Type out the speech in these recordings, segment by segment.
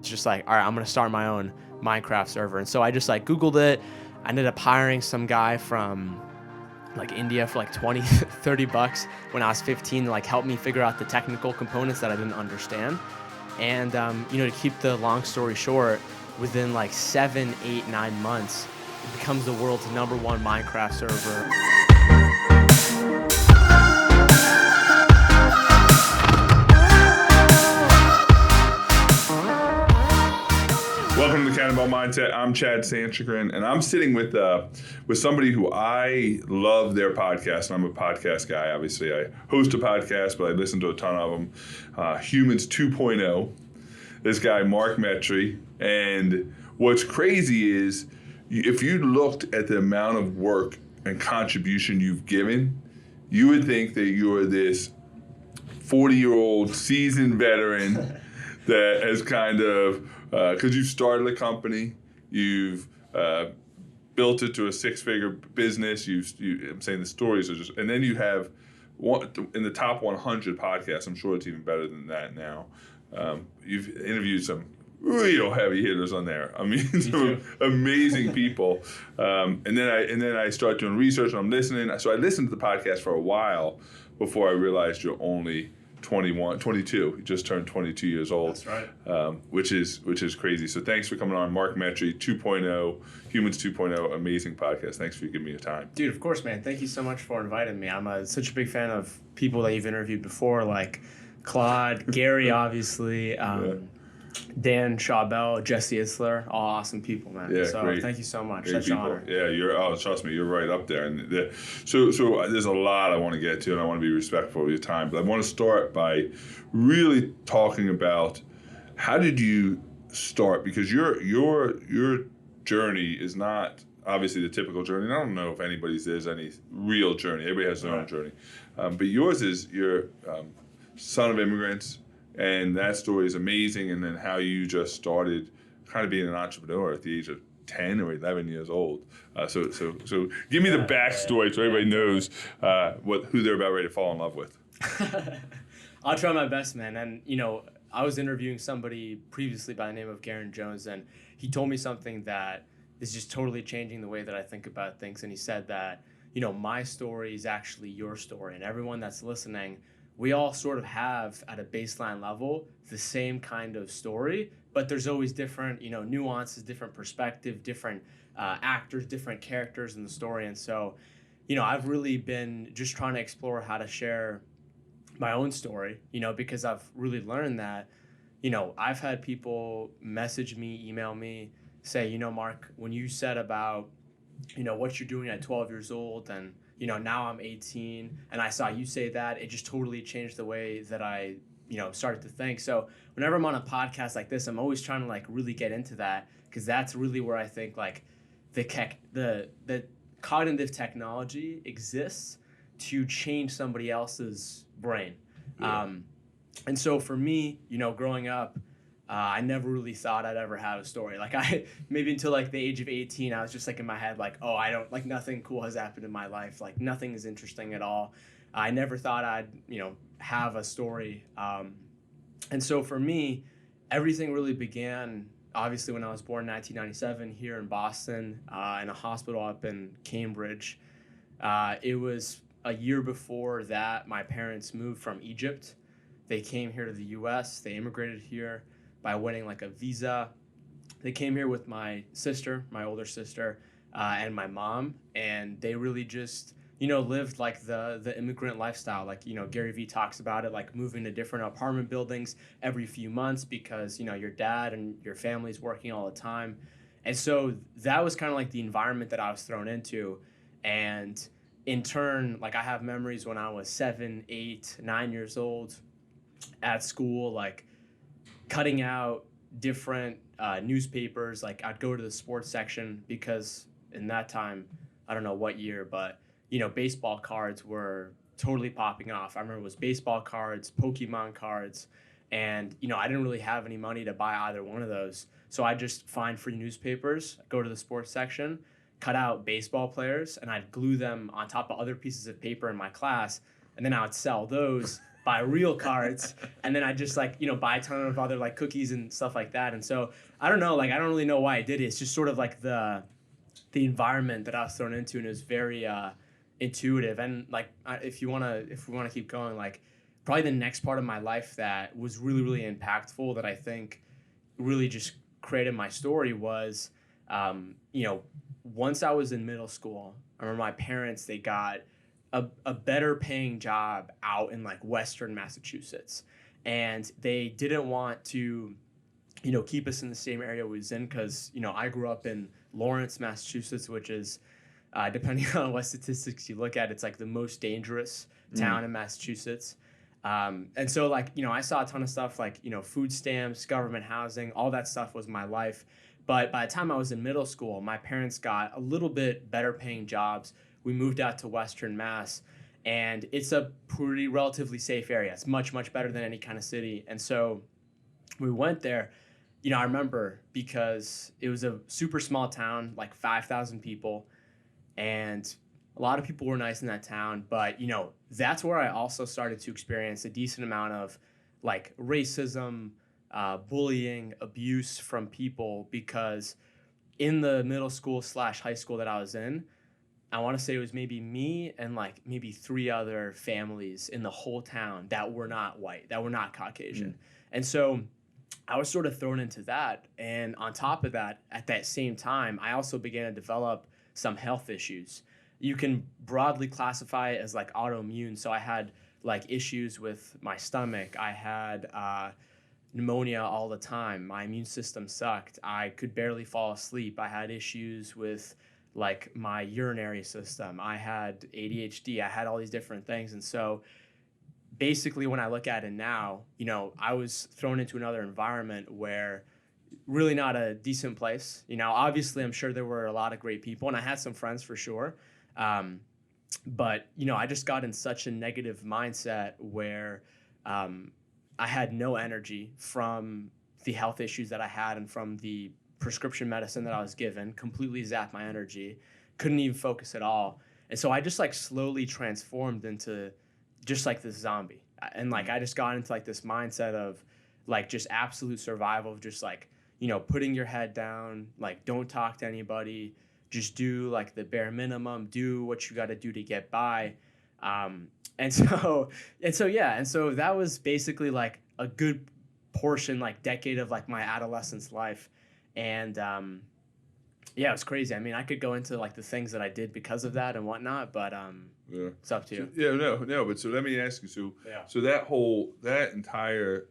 Just like, all right, I'm gonna start my own Minecraft server. And so I just like Googled it. I ended up hiring some guy from like India for like 20, 30 bucks when I was 15 to like help me figure out the technical components that I didn't understand. And, to keep the long story short, within like 7, 8, 9 months, it becomes the world's #1 Minecraft server. Welcome to the Cannonball Mindset. I'm Chad Sanchagrin, and I'm sitting with somebody who I love their podcast. And I'm a podcast guy. Obviously, I host a podcast, but I listen to a ton of them. Humans 2.0. This guy, Mark Metry. And what's crazy is if you looked at the amount of work and contribution you've given, you would think that you're this 40-year-old seasoned veteran that has kind of, because you've started a company, you've built it to a 6-figure business. I'm saying the stories are just, and then you have one in the top 100 podcasts. I'm sure it's even better than that now. You've interviewed some real heavy hitters on there. I mean, some amazing people. And then I start doing research and I'm listening. So I listened to the podcast for a while before I realized you're only 22. You just turned 22 years old. That's right. Which is crazy. So thanks for coming on, Mark Metry, 2.0, Humans 2.0, amazing podcast. Thanks for giving me your time. Dude, of course, man. Thank you so much for inviting me. I'm such a big fan of people that you've interviewed before, like Claude, Gary, obviously, Dan Chabell, Jesse Isler, all awesome people, man. Yeah, so great. Thank you so much. Great Such people. an honor. Yeah, trust me, you're right up there. And so there's a lot I want to get to, and I want to be respectful of your time. But I want to start by really talking about how did you start? Because your journey is not obviously the typical journey. And I don't know if there's any real journey. Everybody has their own journey. But yours is you're son of immigrants. And that story is amazing. And then how you just started kind of being an entrepreneur at the age of 10 or 11 years old. So give me the backstory so everybody knows who they're about ready to fall in love with. I'll try my best, man. And, I was interviewing somebody previously by the name of Garen Jones, and he told me something that is just totally changing the way that I think about things. And he said that, my story is actually your story. And everyone that's listening, we all sort of have at a baseline level the same kind of story, but there's always different, nuances, different perspective, different actors, different characters in the story. And so, I've really been just trying to explore how to share my own story, because I've really learned that, I've had people message me, email me, say, Mark, when you said about, what you're doing at 12 years old and now I'm 18 and I saw you say that, it just totally changed the way that I, started to think. So whenever I'm on a podcast like this, I'm always trying to like really get into that, because that's really where I think like the cognitive technology exists to change somebody else's brain. Yeah. And so for me, growing up, I never really thought I'd ever have a story. Like maybe until like the age of 18, I was just like in my head, like, oh, I don't like nothing cool has happened in my life. Like nothing is interesting at all. I never thought I'd, have a story. And so for me, everything really began obviously when I was born in 1997 here in Boston, in a hospital up in Cambridge. It was a year before that my parents moved from Egypt. They came here to the US. They immigrated here by winning like a visa. They came here with my sister, my older sister, and my mom, and they really just, lived like the immigrant lifestyle. Like, Gary Vee talks about it, like moving to different apartment buildings every few months because, your dad and your family's working all the time. And so that was kind of like the environment that I was thrown into. And in turn, like I have memories when I was 7, 8, 9 years old at school, like cutting out different newspapers. Like I'd go to the sports section because in that time, I don't know what year, but baseball cards were totally popping off. I remember it was baseball cards, Pokemon cards, and I didn't really have any money to buy either one of those. So I just find free newspapers, go to the sports section, cut out baseball players, and I'd glue them on top of other pieces of paper in my class, and then I would sell those, buy real cards, and then I just buy a ton of other like cookies and stuff like that. And so I don't know, like I don't really know why I did it. It's just sort of like the environment that I was thrown into, and it was very intuitive. And like if we want to keep going, like probably the next part of my life that was really really impactful that I think really just created my story was once I was in middle school, I remember my parents, they got a better paying job out in like Western Massachusetts, and they didn't want to keep us in the same area we was in because I grew up in Lawrence, Massachusetts, which is depending on what statistics you look at, it's like the most dangerous town in Massachusetts. And so like I saw a ton of stuff like food stamps, government housing, all that stuff was my life. But by the time I was in middle school, my parents got a little bit better paying jobs. We moved out to Western Mass, and it's a pretty relatively safe area. It's much, much better than any kind of city. And so we went there. I remember because it was a super small town, like 5,000 people, and a lot of people were nice in that town. But, that's where I also started to experience a decent amount of like racism, bullying, abuse from people, because in the middle school / high school that I was in, I want to say it was maybe me and like maybe 3 other families in the whole town that were not white, that were not Caucasian. And so I was sort of thrown into that. And on top of that, at that same time, I also began to develop some health issues. You can broadly classify it as like autoimmune. So I had like issues with my stomach. I had pneumonia all the time. My immune system sucked. I could barely fall asleep. I had issues with like my urinary system. I had ADHD. I had all these different things. And so basically when I look at it now, I was thrown into another environment where really not a decent place. Obviously I'm sure there were a lot of great people and I had some friends for sure. But I just got in such a negative mindset where I had no energy from the health issues that I had and from the prescription medicine that I was given, completely zapped my energy, couldn't even focus at all. And so I just like slowly transformed into just like this zombie. And like I just got into like this mindset of like just absolute survival, of just like, putting your head down, like don't talk to anybody, just do like the bare minimum, do what you got to do to get by. And so that was basically like a good portion, like decade of like my adolescence life. And it was crazy. I mean, I could go into like the things that I did because of that and whatnot, but it's up to you. No. But so let me ask you. So that entire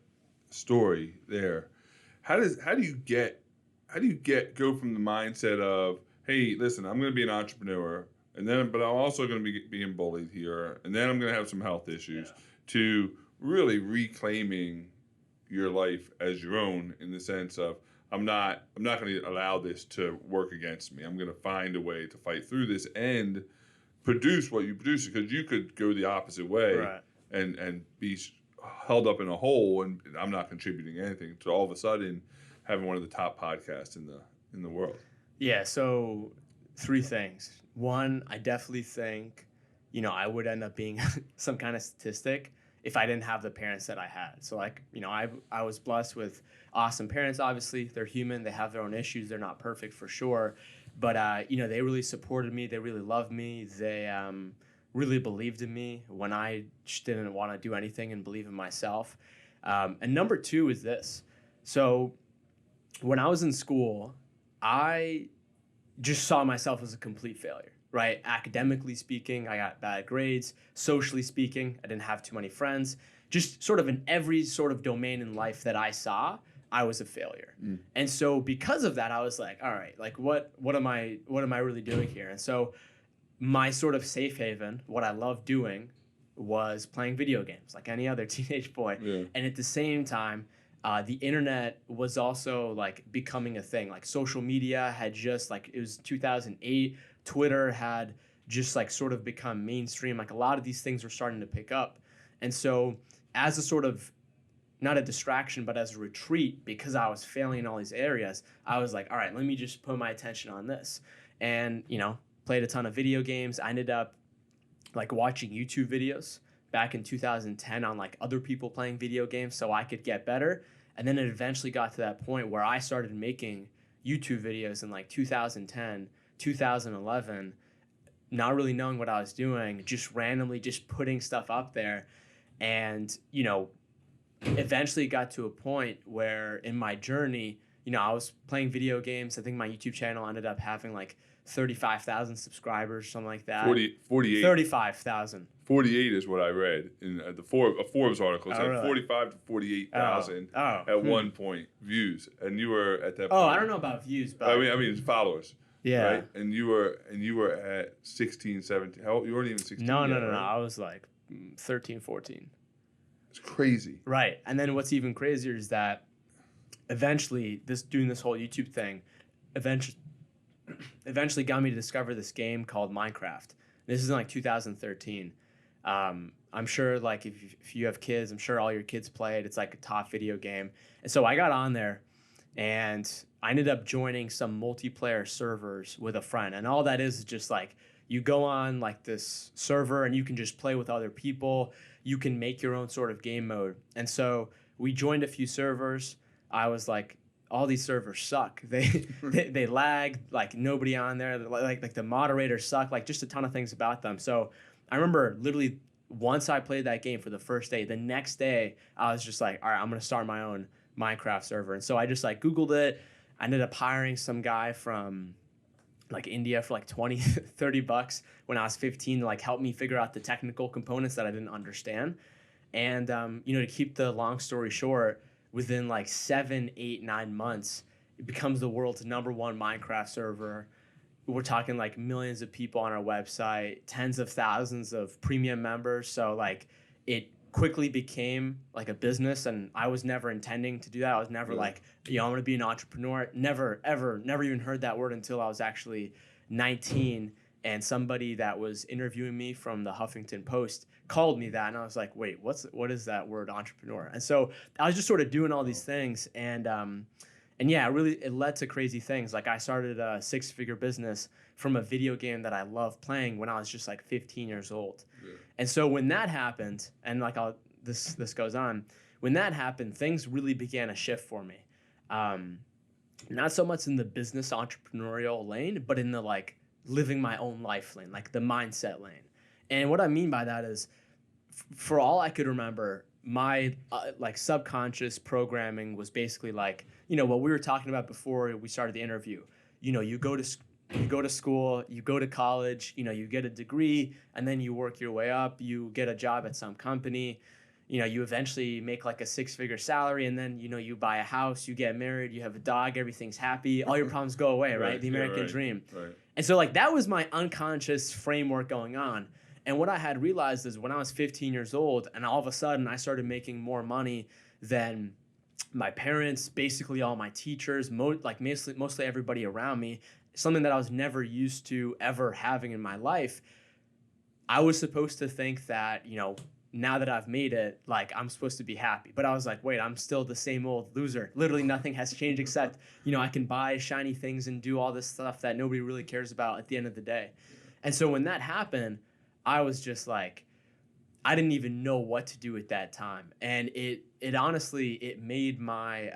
story there, how do you get go from the mindset of, hey, listen, I'm going to be an entrepreneur, but I'm also going to be being bullied here, and then I'm going to have some health issues, to really reclaiming your life as your own, in the sense of, I'm not going to allow this to work against me. I'm going to find a way to fight through this and produce what you produce, because you could go the opposite way, right, and be held up in a hole, and I'm not contributing anything, to all of a sudden having one of the top podcasts in the world. Yeah, so 3 things. 1, I definitely think, I would end up being some kind of statistic if I didn't have the parents that I had. So like, I was blessed with awesome parents. Obviously, they're human. They have their own issues. They're not perfect for sure. But, they really supported me. They really loved me. They really believed in me when I just didn't want to do anything and believe in myself. And number 2 is this. So when I was in school, I just saw myself as a complete failure, right? Academically speaking, I got bad grades. Socially speaking, I didn't have too many friends. Just sort of in every sort of domain in life that I saw, I was a failure. And so because of that, I was like, all right, like what am I really doing here? And so my sort of safe haven, what I loved doing, was playing video games like any other teenage boy. Yeah. And at the same time, The internet was also like becoming a thing. Like social media had just like, it was 2008. Twitter had just like sort of become mainstream. Like a lot of these things were starting to pick up. And so as a sort of, not a distraction, but as a retreat, because I was failing in all these areas, I was like, all right, let me just put my attention on this. And, played a ton of video games. I ended up like watching YouTube videos back in 2010 on like other people playing video games so I could get better. And then it eventually got to that point where I started making YouTube videos in like 2010, 2011, not really knowing what I was doing, just randomly just putting stuff up there. And, eventually got to a point where in my journey, I was playing video games. I think my YouTube channel ended up having like 35,000 subscribers, something like that. 48. 35,000. 48 is what I read in a Forbes article. It said really? 45 to 48,000 at one point views, and you were at that. Oh, point. I don't know about views, but I mean followers. Yeah. Right? And you were at 16, 17. How old? You weren't even 16. No. Right? I was like 13, 14. It's crazy. Right. And then what's even crazier is that eventually doing this whole YouTube thing eventually got me to discover this game called Minecraft. This is in like 2013. I'm sure like if you have kids, I'm sure all your kids play it. It's like a top video game. And so I got on there and I ended up joining some multiplayer servers with a friend. And all that is just like you go on like this server and you can just play with other people. You can make your own sort of game mode. And so we joined a few servers. I was like, all these servers suck. They lag, like nobody on there. Like the moderators suck, like just a ton of things about them. So I remember literally once I played that game for the first day, the next day I was just like, all right, I'm gonna start my own Minecraft server. And so I just like Googled it. I ended up hiring some guy from like India for like 20, 30 bucks when I was 15 to like help me figure out the technical components that I didn't understand. And, to keep the long story short, within like 7, 8, 9 months, it becomes the world's #1 Minecraft server. We're talking like millions of people on our website, tens of thousands of premium members. So like it quickly became like a business, and I was never intending to do that. I was never like, I'm going to be an entrepreneur. Never even heard that word until I was actually 19, and somebody that was interviewing me from the Huffington Post called me that, and I was like, wait, what is that word, entrepreneur? And so I was just sort of doing all these things, and yeah, it led to crazy things. Like I started a 6-figure business from a video game that I loved playing when I was just like 15 years old. Yeah. And so when that happened, and like this goes on, when that happened, things really began to shift for me. Not so much in the business entrepreneurial lane, but in the like living my own life lane, like the mindset lane. And what I mean by that is, for all I could remember, my like subconscious programming was basically like, what we were talking about before we started the interview. You go to school, you go to college, you get a degree, and then you work your way up, you get a job at some company, you eventually make like a 6-figure salary, and then, you buy a house, you get married, you have a dog, everything's happy, all your problems go away, right? The American dream. Right. And so like that was my unconscious framework going on. And what I had realized is when I was 15 years old, and all of a sudden I started making more money than my parents, basically all my teachers, mostly everybody around me, something that I was never used to ever having in my life. I was supposed to think that, now that I've made it, like I'm supposed to be happy. But I was like, wait, I'm still the same old loser. Literally nothing has changed except, I can buy shiny things and do all this stuff that nobody really cares about at the end of the day. And so when that happened, I was just like, I didn't even know what to do at that time. And it honestly, it made my,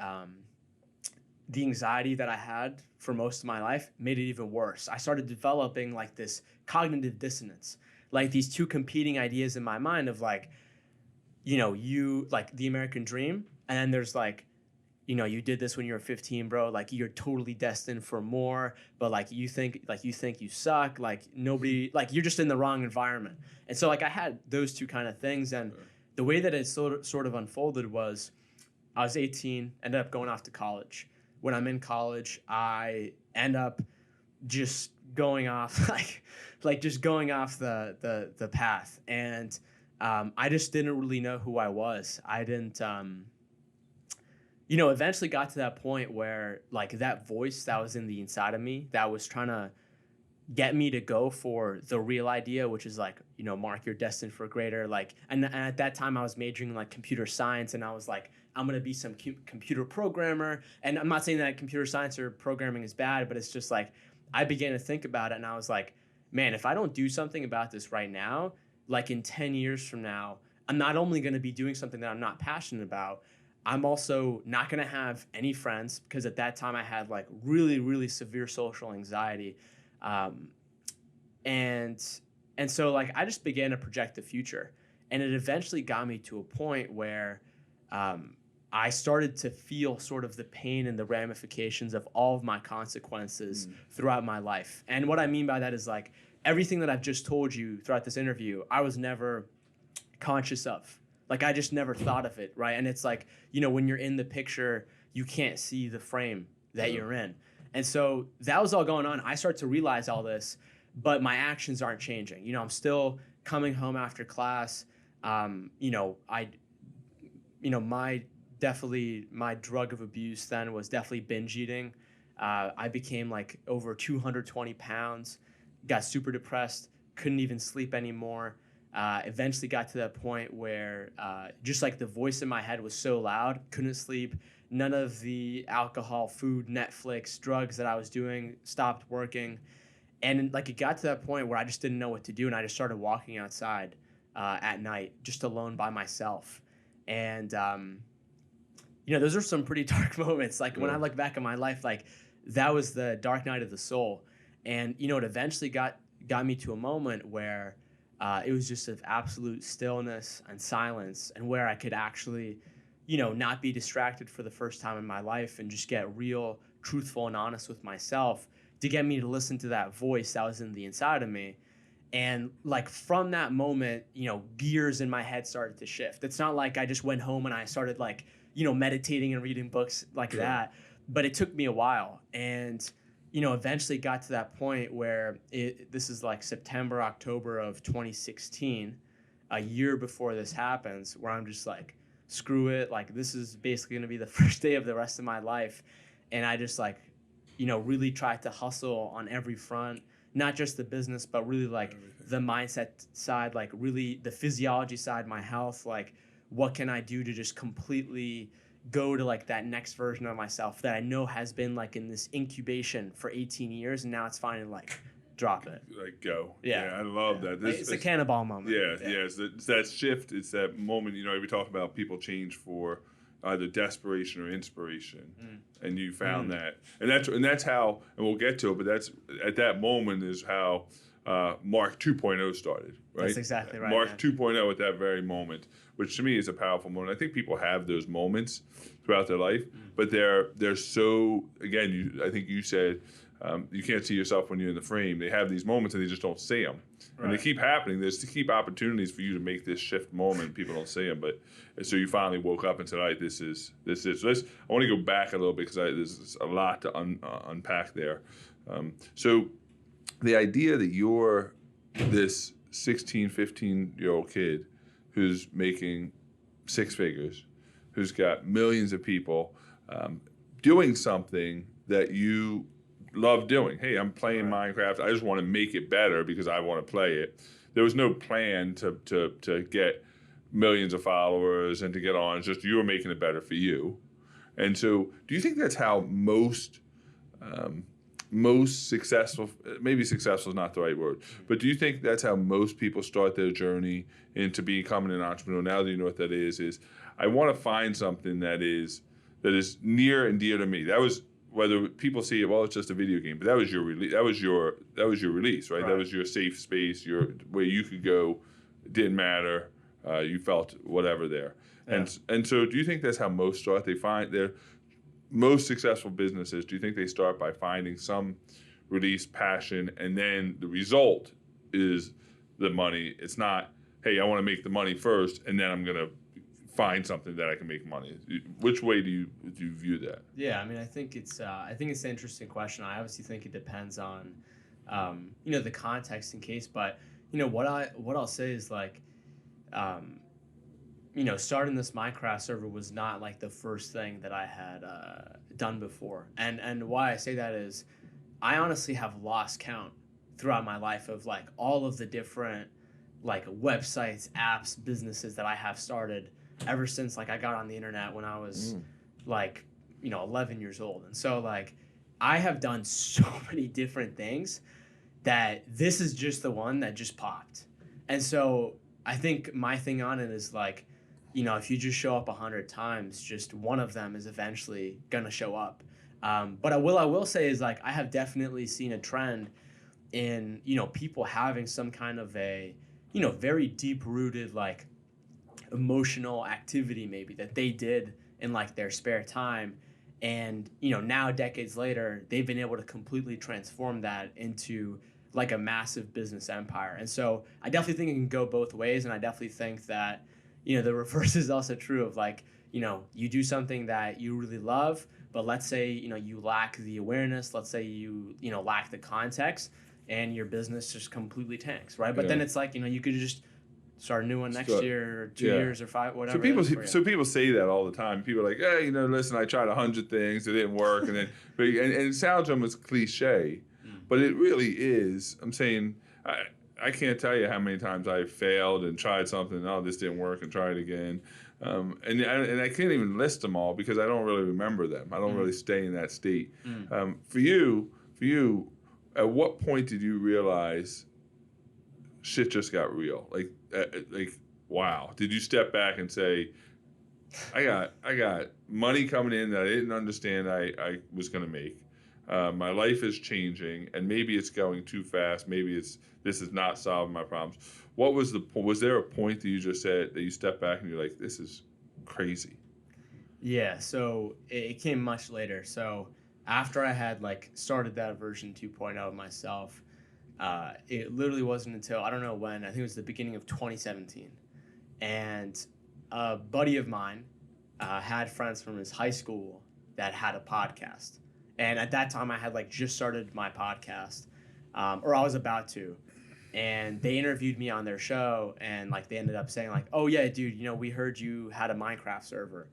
the anxiety that I had for most of my life made it even worse. I started developing like this cognitive dissonance, like these two competing ideas in my mind of like, you like the American dream. And then there's like, you did this when you were 15, bro. Like you're totally destined for more, but like you think you suck. Like nobody, like you're just in the wrong environment. And so like I had those two kind of things, and the way that it sort of unfolded was, I was 18, ended up going off to college. When I'm in college, I end up just going off just going off the path, and I just didn't really know who I was. I didn't. eventually got to that point where like that voice that was in the inside of me that was trying to get me to go for the real idea, which is like, Mark, you're destined for greater. Like, and at that time I was majoring in like computer science, and I was like, I'm going to be some computer programmer. And I'm not saying that computer science or programming is bad, but it's just like, I began to think about it and I was like, man, if I don't do something about this right now, like in 10 years from now, I'm not only going to be doing something that I'm not passionate about, I'm also not going to have any friends, because at that time I had like really, really severe social anxiety. Um, and and so like I just began to project the future, and it eventually got me to a point where I started to feel sort of the pain and the ramifications of all of my consequences throughout my life. And what I mean by that is like everything that I've just told you throughout this interview, I was never conscious of. Like I just never thought of it, right? And it's like, when you're in the picture, you can't see the frame that you're in. And so that was all going on. I start to realize all this, but my actions aren't changing. I'm still coming home after class. My drug of abuse then was definitely binge eating. I became like over 220 pounds, got super depressed, couldn't even sleep anymore. Eventually got to that point where just like the voice in my head was so loud, couldn't sleep. None of the alcohol, food, Netflix, drugs that I was doing stopped working. And like it got to that point where I just didn't know what to do. And I just started walking outside at night, just alone by myself. And, those are some pretty dark moments. Like when I look back at my life, like that was the dark night of the soul. And, it eventually got me to a moment where it was just of absolute stillness and silence, and where I could actually, not be distracted for the first time in my life and just get real, truthful, and honest with myself, to get me to listen to that voice that was in the inside of me. And like from that moment, gears in my head started to shift. It's not like I just went home and I started like, meditating and reading books like that, but it took me a while. And eventually got to that point where this is like September, October of 2016, a year before this happens, where I'm just like, screw it. Like, this is basically going to be the first day of the rest of my life. And I just like, really tried to hustle on every front, not just the business, but really like the mindset side, like really the physiology side, my health, like what can I do to just completely go to like that next version of myself that I know has been like in this incubation for 18 years, and now it's finally like drop it. Like go. Yeah. I love that. It's a cannonball moment. Yeah. It's that shift. It's that moment. We talk about people change for either desperation or inspiration, and you found that, and that's how. And we'll get to it, but that's at that moment is how Mark 2.0 started. Right. That's exactly right. Mark 2.0 at that very moment, which to me is a powerful moment. I think people have those moments throughout their life, but they're so, again, I think you said you can't see yourself when you're in the frame. They have these moments and they just don't see them. Right. And they keep happening. There's to keep opportunities for you to make this shift moment. People don't see them. But so you finally woke up and said, all right, this is. So I want to go back a little bit because there's a lot to unpack there. So the idea that you're this 16, 15-year-old kid who's making six figures, who's got millions of people doing something that you love doing. Hey, I'm playing Minecraft. I just want to make it better because I want to play it. There was no plan to get millions of followers and to get on. It's just you were making it better for you. And so do you think that's how most successful, maybe successful is not the right word, but do you think that's how most people start their journey into becoming an entrepreneur? Now that you know what that is I want to find something that is near and dear to me. That was, whether people see it, well, it's just a video game, but that was your release. That was your release, right? That was your safe space, where you could go. It didn't matter. You felt whatever there. Yeah. And so do you think that's how most start? They find their most successful businesses, do you think they start by finding some release, passion, and then the result is the money? It's not, hey, I want to make the money first, and then I'm going to find something that I can make money. Which way do you view that? Yeah, I mean, I think it's an interesting question. I obviously think it depends on, the context and case. But what I'll say is like, starting this Minecraft server was not like the first thing that I had done before. And why I say that is I honestly have lost count throughout my life of like all of the different like websites, apps, businesses that I have started ever since like I got on the internet when I was like, 11 years old. And so like I have done so many different things that this is just the one that just popped. And so I think my thing on it is like, if you just show up 100 times, just one of them is eventually gonna show up. But I will say is like I have definitely seen a trend in people having some kind of a very deep rooted like emotional activity maybe that they did in like their spare time, and now decades later they've been able to completely transform that into like a massive business empire. And so I definitely think it can go both ways, and I definitely think that the reverse is also true of like you do something that you really love, but let's say you lack the awareness, let's say you lack the context, and your business just completely tanks, right? But then it's like you could just start a new one next year or 2 years or 5, whatever. So people say that all the time. People are like, hey, listen, I tried 100 things, it didn't work, and then and it sounds almost cliche, but it really is. I'm saying I can't tell you how many times I failed and tried something. Oh, this didn't work, and tried again. And I can't even list them all because I don't really remember them. I don't really stay in that state. For you, at what point did you realize shit just got real? Like wow. Did you step back and say, I got money coming in that I didn't understand I was going to make. My life is changing, and maybe it's going too fast. Maybe this is not solving my problems. Was there a point that you just said that you stepped back and you're like, this is crazy? Yeah, so it came much later. So after I had like started that version 2.0 of myself, it literally wasn't until I don't know when, I think it was the beginning of 2017, and a buddy of mine had friends from his high school that had a podcast. And at that time, I had like just started my podcast, or I was about to, and they interviewed me on their show, and like they ended up saying like, "Oh yeah, dude, we heard you had a Minecraft server."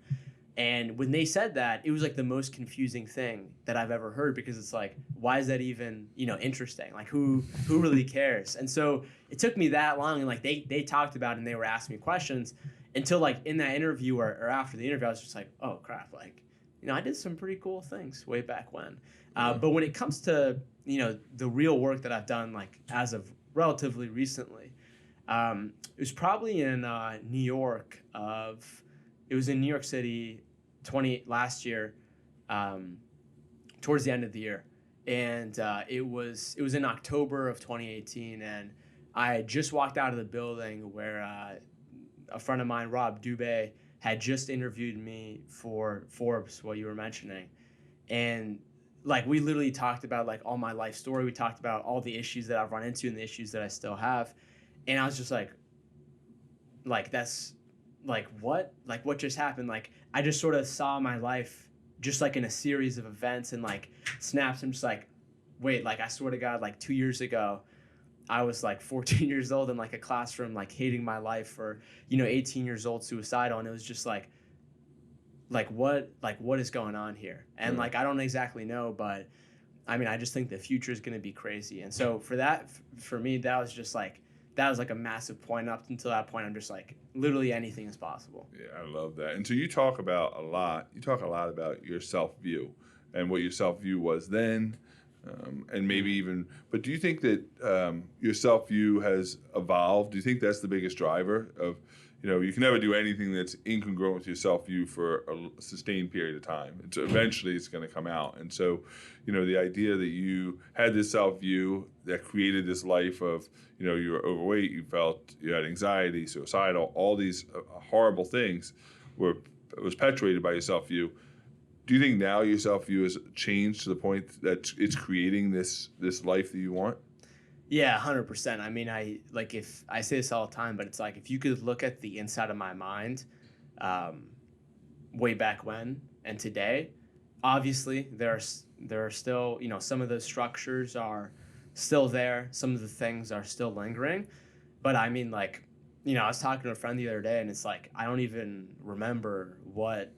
And when they said that, it was like the most confusing thing that I've ever heard, because it's like, why is that even interesting? Like who really cares? And so it took me that long, and like they talked about it and they were asking me questions until like in that interview or after the interview, I was just like, oh crap, like. I did some pretty cool things way back when. But when it comes to, the real work that I've done, like as of relatively recently, it was probably in New York. It was in New York City last year, towards the end of the year. And it was in October of 2018. And I had just walked out of the building where a friend of mine, Rob Dubé, had just interviewed me for Forbes, what you were mentioning. And like we literally talked about like all my life story. We talked about all the issues that I've run into and the issues that I still have. And I was just like that's like what just happened? Like I just sort of saw my life just like in a series of events and like snaps. I'm just like, wait, like I swear to God, like 2 years ago, I was like 14 years old in like a classroom, like hating my life, for 18 years old, suicidal. And it was just like what is going on here? And like I don't exactly know, but I mean I just think the future is going to be crazy. And so for me that was like a massive point. Up until that point, I'm just like literally anything is possible. Yeah, I love that. And so you talk a lot about your self-view and what your self-view was then. And maybe even, but do you think that your self-view has evolved? Do you think that's the biggest driver of, you can never do anything that's incongruent with your self-view for a sustained period of time. Eventually it's going to come out. And so, the idea that you had this self-view that created this life of, you were overweight, you felt you had anxiety, suicidal, all these horrible things was perpetuated by your self-view. Do you think now your self-view has changed to the point that it's creating this life that you want? Yeah, 100%. I mean, if I say this all the time, but it's like if you could look at the inside of my mind, way back when and today, obviously there are still some of those structures are still there, some of the things are still lingering, but I mean like I was talking to a friend the other day, and it's like I don't even remember what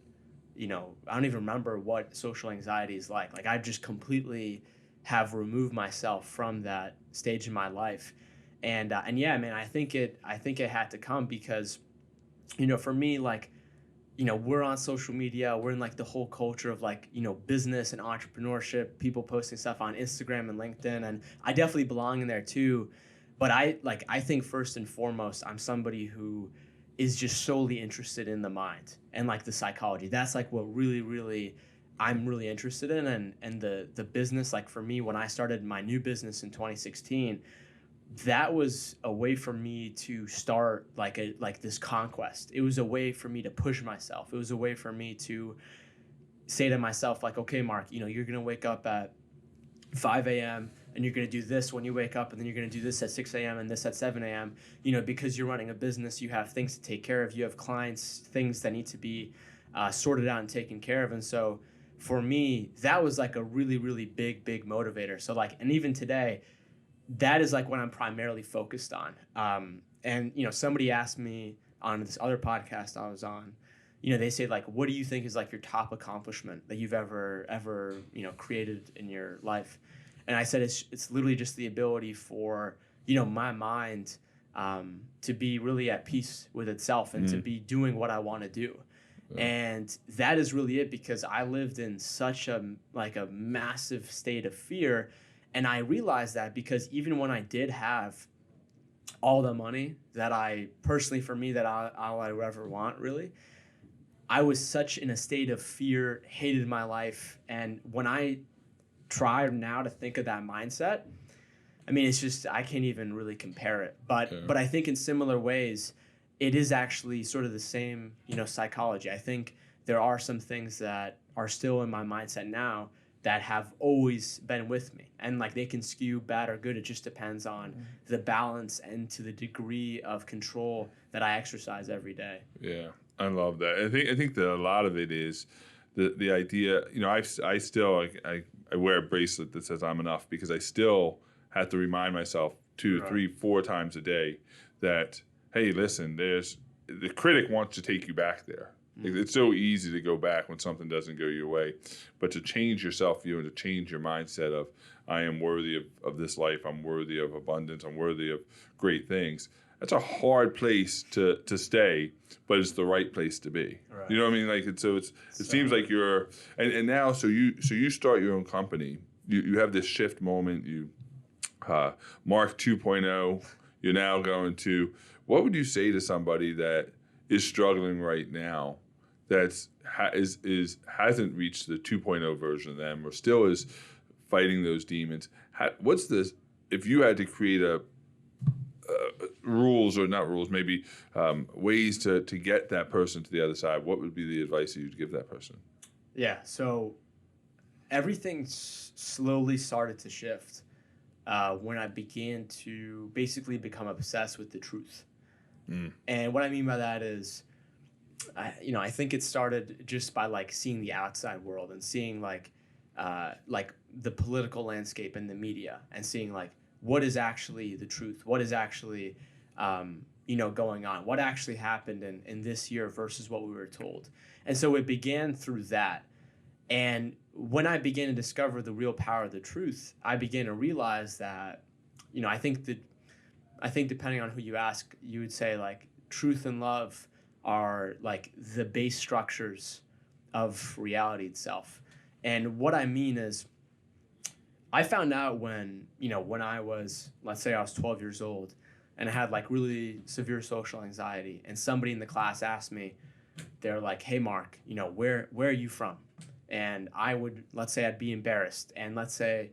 social anxiety is like. Like I just completely have removed myself from that stage in my life, and yeah, man, I think it had to come because, for me, like, we're on social media, we're in like the whole culture of like, business and entrepreneurship, people posting stuff on Instagram and LinkedIn, and I definitely belong in there too. But I think first and foremost, I'm somebody who is just solely interested in the mind and like the psychology. That's like what really, really I'm really interested in, and the business. Like for me, when I started my new business in 2016, that was a way for me to start like this conquest. It was a way for me to push myself. It was a way for me to say to myself, like, okay, Mark, you're gonna wake up at 5 a.m. and you're gonna do this when you wake up, and then you're gonna do this at 6 a.m. and this at 7 a.m. Because you're running a business, you have things to take care of, you have clients, things that need to be sorted out and taken care of. And so for me, that was like a really, really big motivator. So like, and even today, that is like what I'm primarily focused on. And somebody asked me on this other podcast I was on, they say like, what do you think is like your top accomplishment that you've ever created in your life? And I said it's literally just the ability for my mind to be really at peace with itself and to be doing what I want to do. And that is really it, because I lived in such a massive state of fear. And I realized that because even when I did have all the money that I personally, for me, that all I would ever want, really, I was such in a state of fear, hated my life. And when I try now to think of that mindset, I mean, it's just, I can't even really compare it. But I think in similar ways, it is actually sort of the same, psychology. I think there are some things that are still in my mindset now that have always been with me, and like they can skew bad or good. It just depends on the balance and to the degree of control that I exercise every day. Yeah, I love that. I think that a lot of it is the idea. I still I wear a bracelet that says I'm enough, because I still have to remind myself 2, 3, 4 times a day that, hey, listen, the critic wants to take you back there. It's so easy to go back when something doesn't go your way, but to change your self-view and to change your mindset of, I am worthy of this life, I'm worthy of abundance, I'm worthy of great things. That's a hard place to stay, but it's the right place to be. Right. You know what I mean? Like it seems like you're and now so you start your own company. You have this shift moment. You Mark 2.0. You're now going to. What would you say to somebody that is struggling right now, hasn't reached the 2.0 version of them, or still is fighting those demons? What's this? If you had to create rules, or not rules, maybe ways to get that person to the other side, what would be the advice that you'd give that person? Yeah, so everything slowly started to shift when I began to basically become obsessed with the truth. And what I mean by that is, I think it started just by like seeing the outside world and seeing like the political landscape and the media, and seeing like what is actually the truth, what is actually going on, what actually happened in this year versus what we were told. And so it began through that. And when I began to discover the real power of the truth, I began to realize that, I think depending on who you ask, you would say like truth and love are like the base structures of reality itself. And what I mean is, I found out when I was, let's say I was 12 years old and I had like really severe social anxiety, and somebody in the class asked me, they're like, hey, Mark, where are you from? And I would, let's say I'd be embarrassed. And let's say,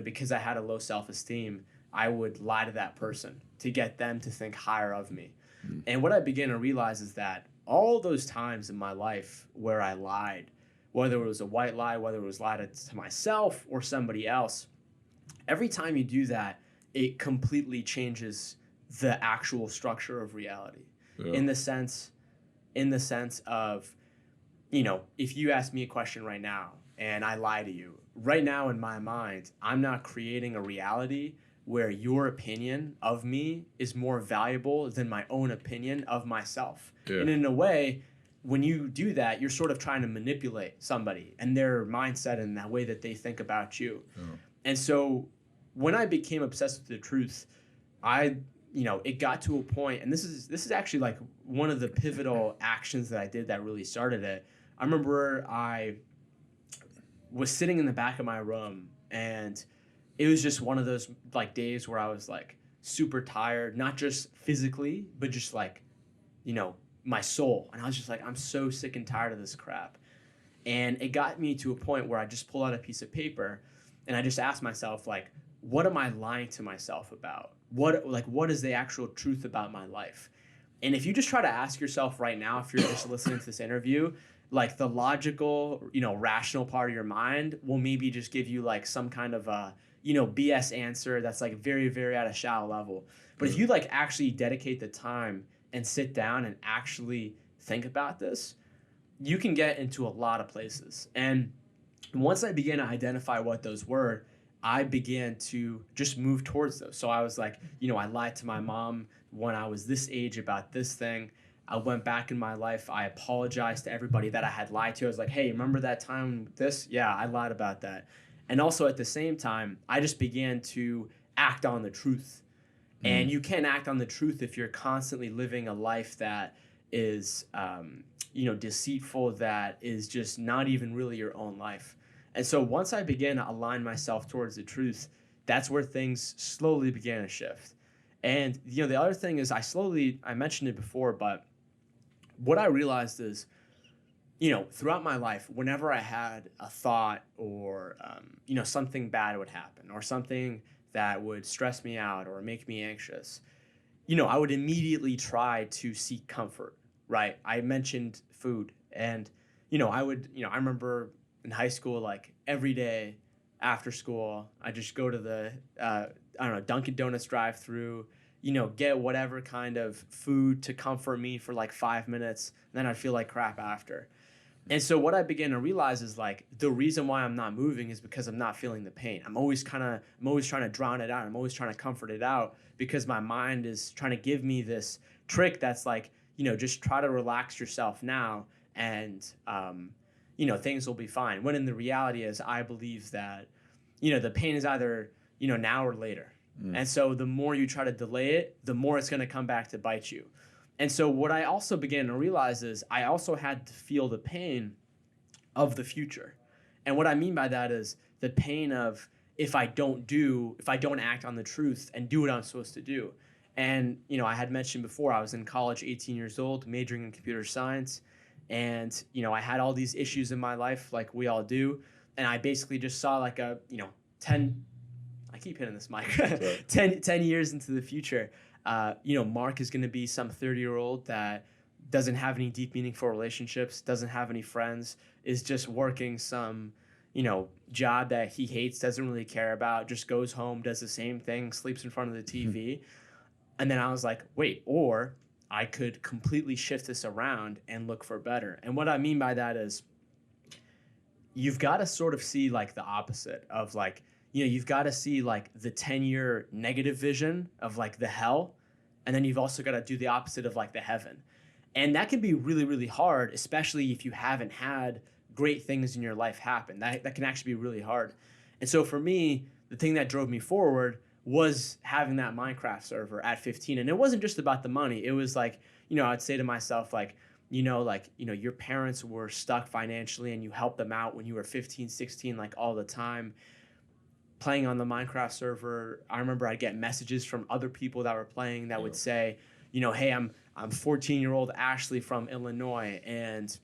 because I had a low self-esteem, I would lie to that person to get them to think higher of me. And what I began to realize is that all those times in my life where I lied, whether it was a white lie, whether it was lied to myself or somebody else, every time you do that, it completely changes the actual structure of reality. Yeah. In the sense of, if you ask me a question right now and I lie to you, right now in my mind, I'm not creating a reality where your opinion of me is more valuable than my own opinion of myself. Yeah. And in a way, when you do that, you're sort of trying to manipulate somebody and their mindset and that way that they think about you. Oh. And so when I became obsessed with the truth, it got to a point, and this is actually like one of the pivotal actions that I did that really started it. I remember I was sitting in the back of my room, and it was just one of those like days where I was like super tired, not just physically, but just like, my soul. And I was just like, I'm so sick and tired of this crap. And it got me to a point where I just pulled out a piece of paper and I just asked myself, like, what am I lying to myself about? What is the actual truth about my life? And if you just try to ask yourself right now, if you're just listening to this interview, like the logical, rational part of your mind will maybe just give you like some kind of a, BS answer that's like very, very at a shallow level. But if you like actually dedicate the time and sit down and actually think about this, you can get into a lot of places. And once I began to identify what those were, I began to just move towards those. So I was like, I lied to my mom when I was this age about this thing. I went back in my life. I apologized to everybody that I had lied to. I was like, hey, remember that time this? Yeah, I lied about that. And also at the same time, I just began to act on the truth. And you can't act on the truth if you're constantly living a life that is, deceitful, that is just not even really your own life. And so once I began to align myself towards the truth, that's where things slowly began to shift. And, the other thing is I mentioned it before, but what I realized is, throughout my life, whenever I had a thought or, something bad would happen or something that would stress me out or make me anxious, I would immediately try to seek comfort, right? I mentioned food and, I remember in high school, like every day after school, I just go to the, Dunkin' Donuts drive-through, get whatever kind of food to comfort me for like 5 minutes. And then I'd feel like crap after. And so what I began to realize is like the reason why I'm not moving is because I'm not feeling the pain. I'm always trying to drown it out. I'm always trying to comfort it out because my mind is trying to give me this trick that's like, just try to relax yourself now and, things will be fine. When in the reality is I believe that, the pain is either, now or later. And so the more you try to delay it, the more it's going to come back to bite you. And so what I also began to realize is I also had to feel the pain of the future. And what I mean by that is the pain of if I don't act on the truth and do what I'm supposed to do. And, I had mentioned before, I was in college, 18 years old, majoring in computer science. And, I had all these issues in my life like we all do. And I basically just saw like a, 10, I keep hitting this mic, 10 years into the future. Mark is going to be some 30-year-old that doesn't have any deep, meaningful relationships, doesn't have any friends, is just working some, job that he hates, doesn't really care about, just goes home, does the same thing, sleeps in front of the TV. And then I was like, wait, or I could completely shift this around and look for better. And what I mean by that is you've got to sort of see like the opposite of like, you've got to see like the 10-year negative vision of like the hell. And then you've also got to do the opposite of like the heaven. And that can be really, really hard, especially if you haven't had great things in your life happen. That can actually be really hard. And so for me, the thing that drove me forward was having that Minecraft server at 15. And it wasn't just about the money. It was like, I'd say to myself, like, your parents were stuck financially and you helped them out when you were 15, 16, like all the time. Playing on the Minecraft server, I remember I'd get messages from other people that were playing that would say, hey, I'm 14-year-old Ashley from Illinois, and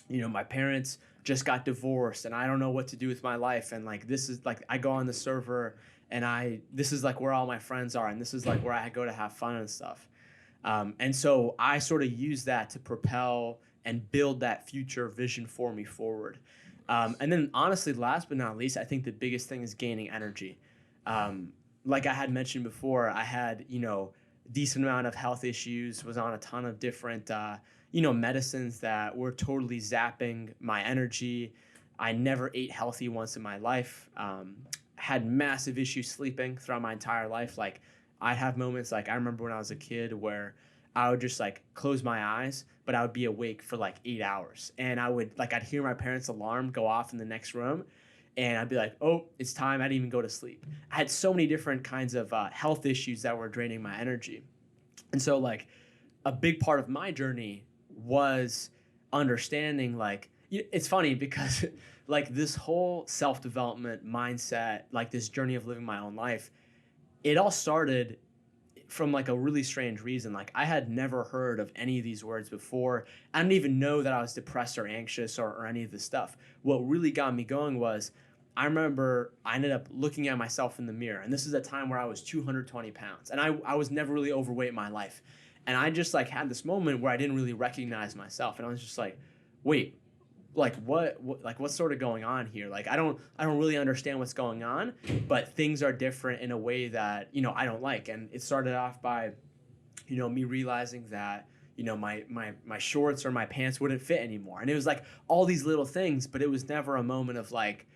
my parents just got divorced, and I don't know what to do with my life, and like this is like I go on the server, and this is like where all my friends are, and this is like where I go to have fun and stuff, and so I sort of use that to propel and build that future vision for me forward. And then honestly, last but not least, I think the biggest thing is gaining energy. Like I had mentioned before, I had, decent amount of health issues, was on a ton of different, medicines that were totally zapping my energy. I never ate healthy once in my life. had massive issues sleeping throughout my entire life. Like I'd have moments, like I remember when I was a kid where I would just like close my eyes, but I would be awake for like 8 hours. And I'd hear my parents' alarm go off in the next room. And I'd be like, oh, it's time. I didn't even go to sleep. I had so many different kinds of health issues that were draining my energy. And so like a big part of my journey was understanding, like, it's funny because like this whole self-development mindset, like this journey of living my own life, it all started from like a really strange reason. Like I had never heard of any of these words before. I didn't even know that I was depressed or anxious or any of this stuff. What really got me going was I remember I ended up looking at myself in the mirror, and this is a time where I was 220 pounds, and I was never really overweight in my life. And I just like had this moment where I didn't really recognize myself, and I was just like, wait, like what's sort of going on here? Like I don't really understand what's going on, but things are different in a way that, I don't like. And it started off by, me realizing that, my shorts or my pants wouldn't fit anymore. And it was like all these little things, but it was never a moment of like,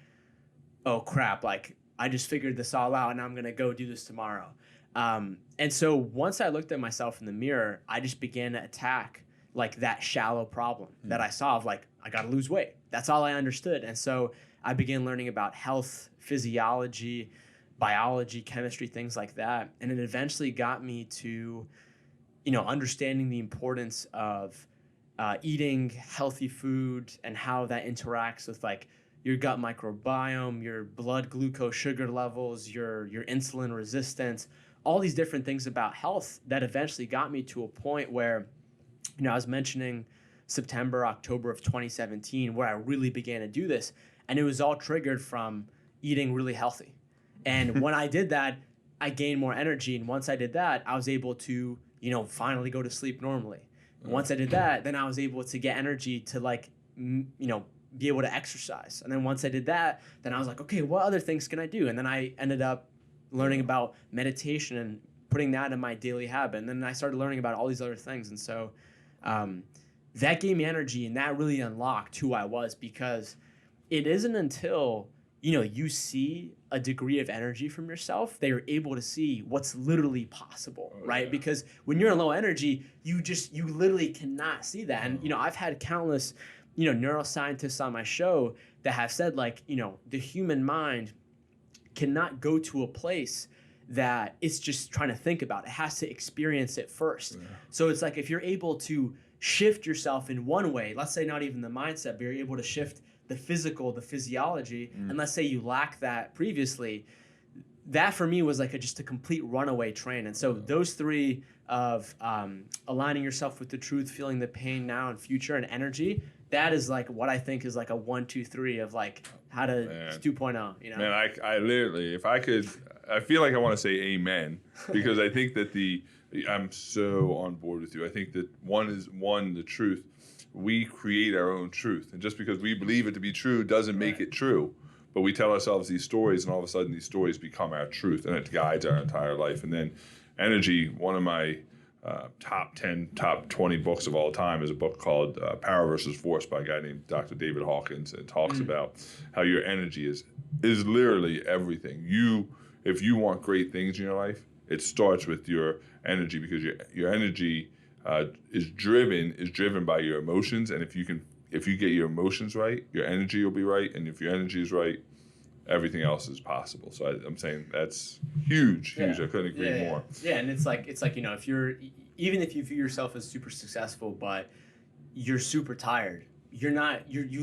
oh crap, like I just figured this all out and I'm gonna go do this tomorrow. And so once I looked at myself in the mirror, I just began to attack like that shallow problem that I saw of like, I got to lose weight. That's all I understood. And so I began learning about health, physiology, biology, chemistry, things like that. And it eventually got me to, understanding the importance of eating healthy food and how that interacts with like your gut microbiome, your blood glucose sugar levels, your insulin resistance, all these different things about health that eventually got me to a point where, I was mentioning September, October of 2017, where I really began to do this. And it was all triggered from eating really healthy. And when I did that, I gained more energy. And once I did that, I was able to, finally go to sleep normally. And once I did that, then I was able to get energy to like, be able to exercise. And then once I did that, then I was like, okay, what other things can I do? And then I ended up learning about meditation and putting that in my daily habit. And then I started learning about all these other things. And so that gave me energy, and that really unlocked who I was, because it isn't until, you see a degree of energy from yourself that you're able to see what's literally possible, right? Yeah. Because when you're in low energy, you literally cannot see that. And, I've had countless, neuroscientists on my show that have said like, the human mind cannot go to a place that it's just trying to think about. It has to experience it first. Yeah. So it's like if you're able to shift yourself in one way, let's say not even the mindset, but you're able to shift the physical, the physiology, and let's say you lack that previously, that for me was like just a complete runaway train. And so those three of aligning yourself with the truth, feeling the pain now and future, and energy, that is like what I think is like a 1, 2, 3 of like how to 2.0, Man, I literally, if I could, I feel like I want to say amen, because I think that I'm so on board with you. I think that the truth. We create our own truth. And just because we believe it to be true doesn't make it true. But we tell ourselves these stories, and all of a sudden these stories become our truth, and it guides our entire life. And then energy, one of my top 10, top 20 books of all time is a book called Power versus Force by a guy named Dr. David Hawkins. And it talks about how your energy is literally everything. If you want great things in your life, it starts with your energy, because your energy is driven by your emotions. And if you get your emotions right, your energy will be right. And if your energy is right, everything else is possible. So I'm saying that's huge. I couldn't agree more. Yeah, and it's like if even if you view yourself as super successful, but you're super tired, you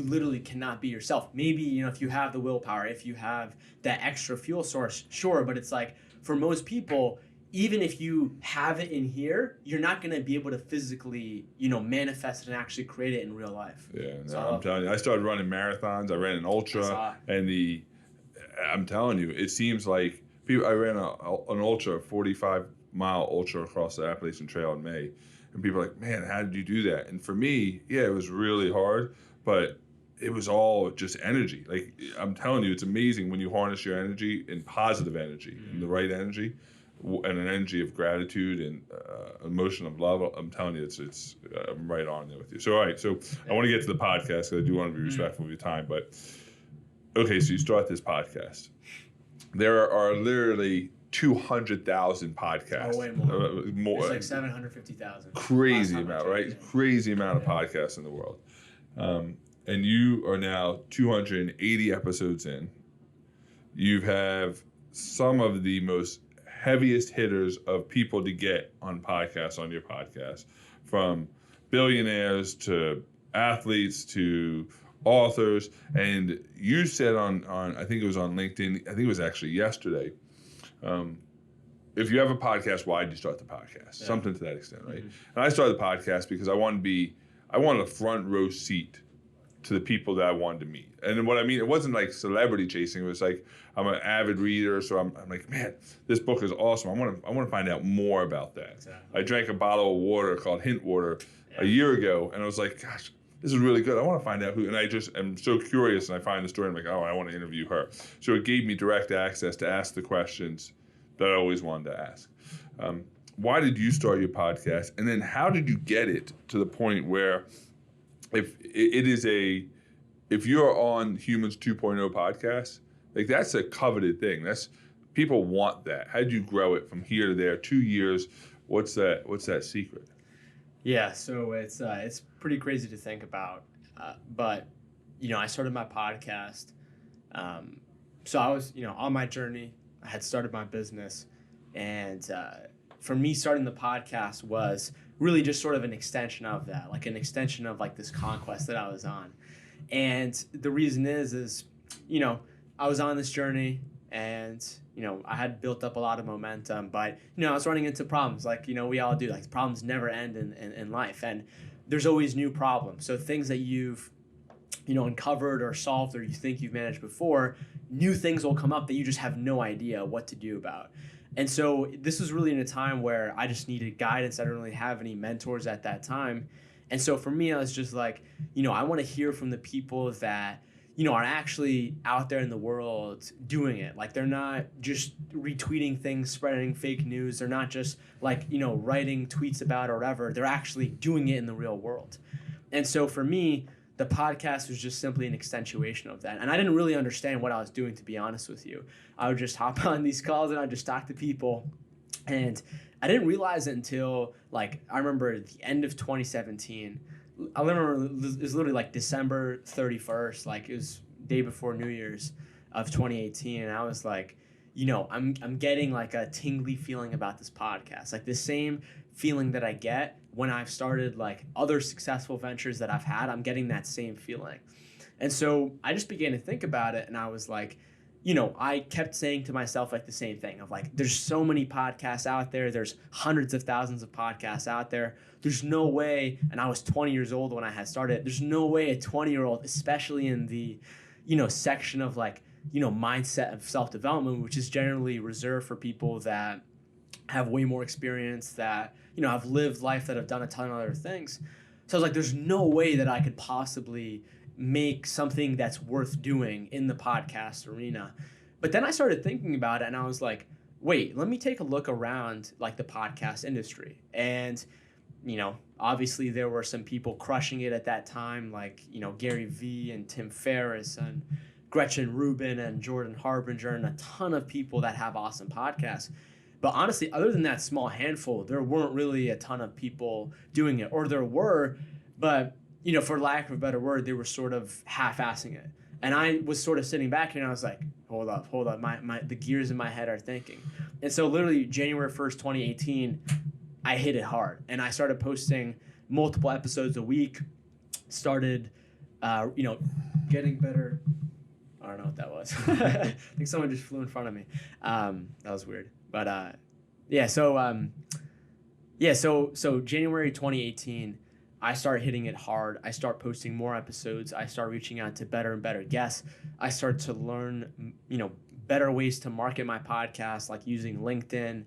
literally cannot be yourself. Maybe, if you have the willpower, if you have that extra fuel source, sure, but it's like for most people, even if you have it in here, you're not going to be able to physically, manifest it and actually create it in real life. Yeah, no, I'm telling you, I started running marathons. I ran an ultra, and I'm telling you, it seems like I ran an ultra, 45-mile ultra across the Appalachian Trail in May, and people are like, man, how did you do that? And for me, it was really hard, but it was all just energy. Like, I'm telling you, it's amazing when you harness your energy in positive energy, in the right energy, and an energy of gratitude and emotion of love. I'm telling you, it's I'm right on there with you. So, all right. So I want to get to the podcast, because I do want to be respectful of your time. But, okay, so you start this podcast. there are literally 200,000 podcasts. Oh, way more. More. It's like 750,000. Crazy amount, right? Yeah. Crazy amount of podcasts in the world. And you are now 280 episodes in. You have some of the most heaviest hitters of people to get on podcasts on your podcast, from billionaires to athletes to authors. And you said on I think it was on LinkedIn, I think it was actually yesterday, if you have a podcast, why did you start the podcast? Yeah. Something to that extent, right? Mm-hmm. And I started the podcast because I wanted a front row seat to the people that I wanted to meet. And what I mean, it wasn't like celebrity chasing. It was like, I'm an avid reader, so I'm like, man, this book is awesome. I want to find out more about that. Exactly. I drank a bottle of water called Hint Water a year ago, and I was like, gosh, this is really good. I want to find out who, and I just am so curious, and I find the story, and I'm like, oh, I want to interview her. So it gave me direct access to ask the questions that I always wanted to ask. Why did you start your podcast? And then how did you get it to the point where if you're on Humans 2.0 podcast, like that's a coveted thing. That's people want that. How did you grow it from here to there? 2 years. What's that secret? Yeah, so it's pretty crazy to think about, but I started my podcast. So I was on my journey. I had started my business, and for me, starting the podcast was really just sort of an extension of that, like an extension of like this conquest that I was on. And the reason is I was on this journey, and I had built up a lot of momentum, but I was running into problems, like we all do. Like problems never end in life, and there's always new problems. So things that you've uncovered or solved or you think you've managed before, new things will come up that you just have no idea what to do about. And so this was really in a time where I just needed guidance. I didn't really have any mentors at that time. And so for me, I was just like, I want to hear from the people that, are actually out there in the world doing it. Like they're not just retweeting things, spreading fake news. They're not just like, writing tweets about or whatever. They're actually doing it in the real world. And so for me, the podcast was just simply an accentuation of that. And I didn't really understand what I was doing, to be honest with you. I would just hop on these calls and I'd just talk to people. And I didn't realize it until, I remember the end of 2017. I remember it was literally December 31st. It was day before New Year's of 2018. And I was like, I'm getting a tingly feeling about this podcast. Like the same feeling that I get when I've started other successful ventures that I've had. I'm getting that same feeling. And so I just began to think about it, and I was like, I kept saying to myself the same thing of there's so many podcasts out there. There's hundreds of thousands of podcasts out there. There's no way, and I was 20 years old when I had started, there's no way a 20-year-old, especially in the, section of mindset of self-development, which is generally reserved for people that have way more experience, that, have lived life, that have done a ton of other things. So I was like, there's no way that I could possibly make something that's worth doing in the podcast arena. But then I started thinking about it, and I was like, wait, let me take a look around the podcast industry. And, obviously there were some people crushing it at that time, Gary Vee and Tim Ferriss and Gretchen Rubin and Jordan Harbinger and a ton of people that have awesome podcasts. But honestly, other than that small handful, there weren't really a ton of people doing it. Or there were, but, for lack of a better word, they were sort of half-assing it. And I was sort of sitting back here, and I was like, hold up. The gears in my head are thinking. And so literally January 1st, 2018, I hit it hard. And I started posting multiple episodes a week, started, getting better. I don't know what that was. I think someone just flew in front of me. That was weird. But so January 2018, I started hitting it hard. I start posting more episodes. I start reaching out to better and better guests. I start to learn, better ways to market my podcast, like using LinkedIn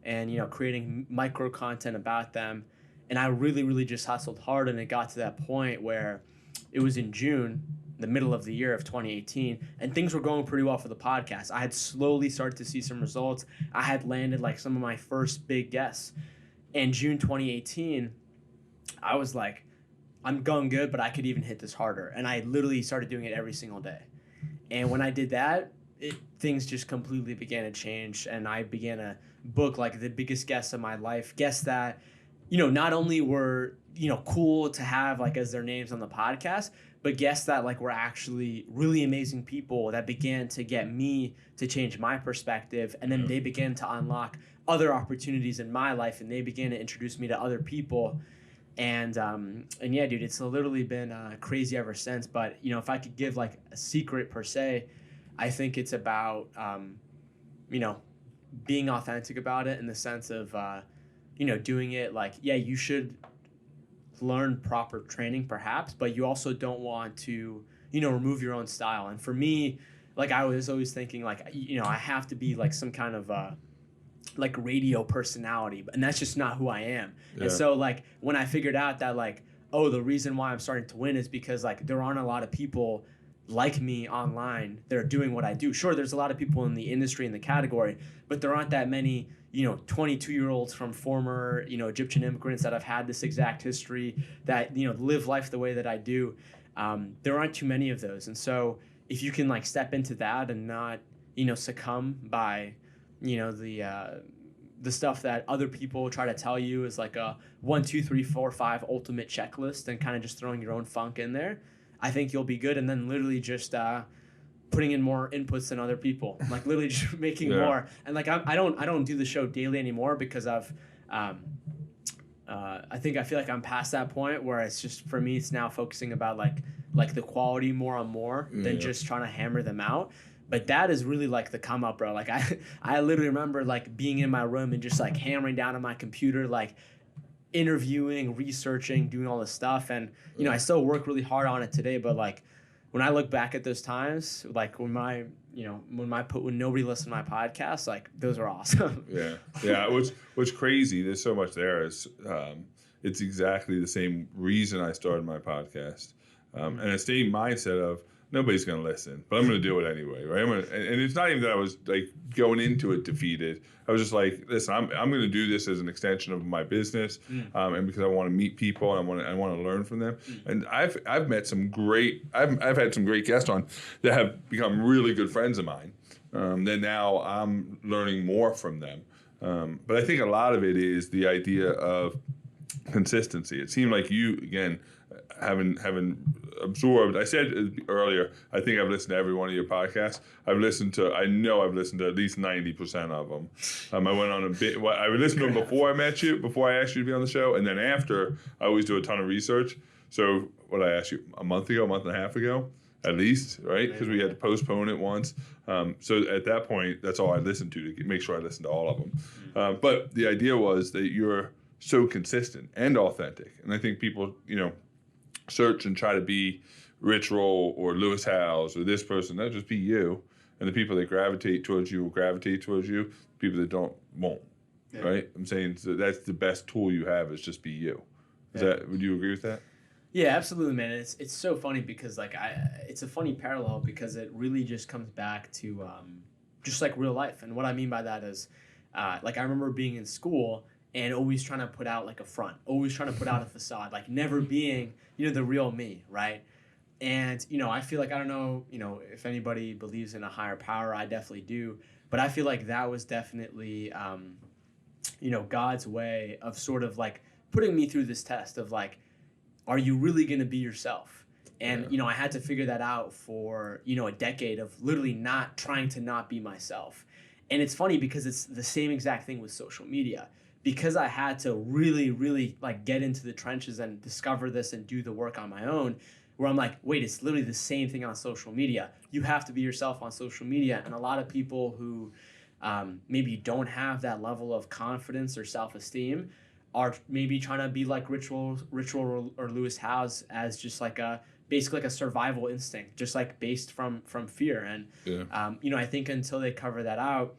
and, creating micro content about them. And I really, really just hustled hard. And it got to that point where it was in June, the middle of the year of 2018, and things were going pretty well for the podcast. I had slowly started to see some results. I had landed some of my first big guests. In June 2018, I was like, I'm going good, but I could even hit this harder. And I literally started doing it every single day. And when I did that, things just completely began to change, and I began to book like the biggest guests of my life, guests that, not only were, cool to have like as their names on the podcast, but guests that like were actually really amazing people that began to get me to change my perspective, and then they began to unlock other opportunities in my life, and they began to introduce me to other people. And yeah, dude, it's literally been crazy ever since. But if I could give like a secret per se, I think it's about being authentic about it, in the sense of doing it like, yeah, you should learn proper training perhaps, but you also don't want to remove your own style. And for me, like, I was always thinking like, I have to be like some kind of like radio personality, and that's just not who I am. Yeah. And so like when I figured out that like, oh, the reason why I'm starting to win is because like there aren't a lot of people like me online that are doing what I do. Sure, there's a lot of people in the industry, in the category, but there aren't that many 22-year-olds from former Egyptian immigrants that have had this exact history, that live life the way that I do. There aren't too many of those. And so if you can like step into that and not succumb by the stuff that other people try to tell you is like a 1, 2, 3, 4, 5 ultimate checklist, and kind of just throwing your own funk in there, I think you'll be good. And then literally just putting in more inputs than other people, like literally just making more. And like I don't do the show daily anymore, because I've I feel like I'm past that point where it's just, for me, it's now focusing about like the quality more and more than just trying to hammer them out. But that is really like the come up, bro. Like I literally remember like being in my room and just like hammering down on my computer, like interviewing, researching, doing all this stuff. And I still work really hard on it today. But like when I look back at those times, like when nobody listened to my podcast, like those are awesome. Yeah. What's crazy? There's so much there. It's exactly the same reason I started my podcast, and it's the same mindset of, nobody's going to listen, but I'm going to do it anyway, right? And it's not even that I was like going into it defeated. I was just like, listen, I'm going to do this as an extension of my business, and because I want to meet people and I want to learn from them. And I've met some great, I've had some great guests on that have become really good friends of mine. That now I'm learning more from them. But I think a lot of it is the idea of consistency. It seemed like you, again, having absorbed, I said earlier, I think I've listened to every one of your podcasts. I know I've listened to at least 90% of them. I went on I listened to them before I met you, before I asked you to be on the show, and then after, I always do a ton of research. So what I asked you a month and a half ago, at least, right? Because we had to postpone it once. So at that point, that's all I listened to make sure I listened to all of them. But the idea was that you're so consistent and authentic. And I think people, search and try to be Rich Roll or Lewis Howes or this person. Not just be you. And the people that gravitate towards you will gravitate towards you. People that don't won't. Yeah. Right? I'm saying so that's the best tool you have, is just be you. Would you agree with that? Yeah, absolutely, man. It's so funny because like it's a funny parallel, because it really just comes back to just like real life. And what I mean by that is like I remember being in school and always trying to put out like a front, always trying to put out a facade, like never being, the real me, right? And, I feel like, I don't know, if anybody believes in a higher power, I definitely do. But I feel like that was definitely, God's way of sort of like putting me through this test of like, are you really going to be yourself? And, I had to figure that out for, a decade of literally not trying to not be myself. And it's funny because it's the same exact thing with social media. Because I had to really, really like get into the trenches and discover this and do the work on my own, where I'm like, wait, it's literally the same thing on social media. You have to be yourself on social media. And a lot of people who maybe don't have that level of confidence or self-esteem are maybe trying to be like Rich Roll or Lewis Howes as just like basically like a survival instinct, just like based from fear. And, I think until they cover that out,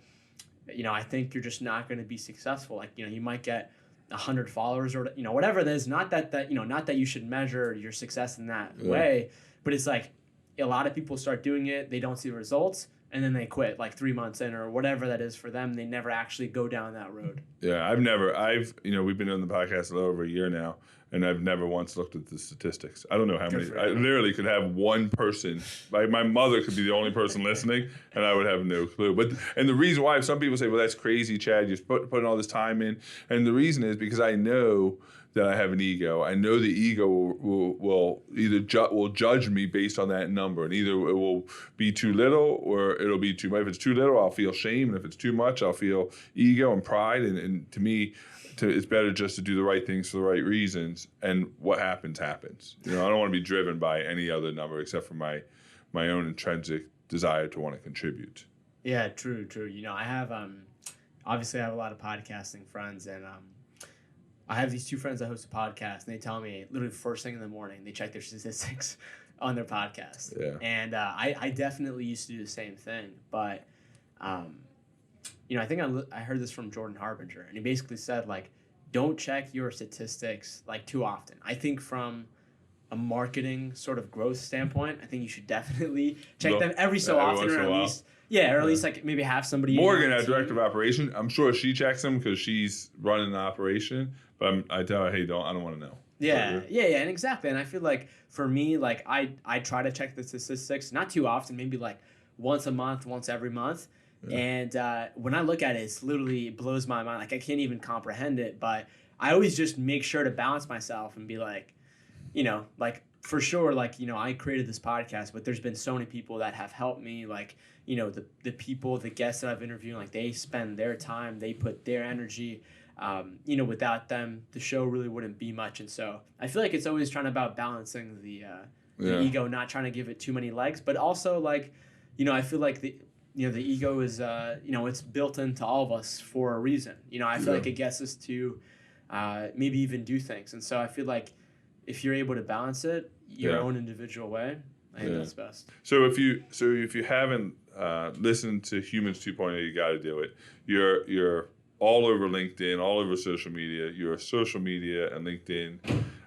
I think you're just not going to be successful. Like, you might get 100 followers or, whatever it is. Not that you should measure your success in that way, but it's like, a lot of people start doing it, they don't see the results, and then they quit like 3 months in or whatever that is for them. They never actually go down that road. Yeah, we've been doing the podcast a little over a year now, and I've never once looked at the statistics. I don't know how many. I literally could have one person, like my mother could be the only person listening, and I would have no clue. And the reason why, some people say, well, that's crazy, Chad, you're putting all this time in. And the reason is because I know that I have an ego. I know the ego will either will judge me based on that number, and either it will be too little or it'll be too much. If it's too little, I'll feel shame, and if it's too much, I'll feel ego and pride. And to me, it's better just to do the right things for the right reasons, and what happens happens. I don't want to be driven by any other number except for my own intrinsic desire to want to contribute. Yeah, true. I have obviously I have a lot of podcasting friends, and I have these two friends that host a podcast, and they tell me literally first thing in the morning they check their statistics on their podcast. Yeah. And I definitely used to do the same thing, but I think I heard this from Jordan Harbinger, and he basically said, like, don't check your statistics like too often. I think from a marketing sort of growth standpoint, I think you should definitely check them every so often, or at least at least like maybe have somebody. Morgan, our director of operation, I'm sure she checks them because she's running the operation. But I tell her, hey, I don't want to know. Yeah, and exactly. And I feel like for me, like I try to check the statistics not too often, maybe like once a month, once every month. Yeah. And when I look at it, it blows my mind. Like I can't even comprehend it. But I always just make sure to balance myself and be like, like for sure, like, I created this podcast, but there's been so many people that have helped me, like, the people, the guests that I've interviewed, like they spend their time, they put their energy. Without them, the show really wouldn't be much. And so I feel like it's always trying about balancing the ego, not trying to give it too many legs, but also like, I feel like the ego is, it's built into all of us for a reason. I feel like it gets us to maybe even do things. And so I feel like if you're able to balance it your own individual way, I think that's best. So if you haven't listened to Humans 2.0, you got to do it. You're all over LinkedIn, all over social media. You're social media and LinkedIn.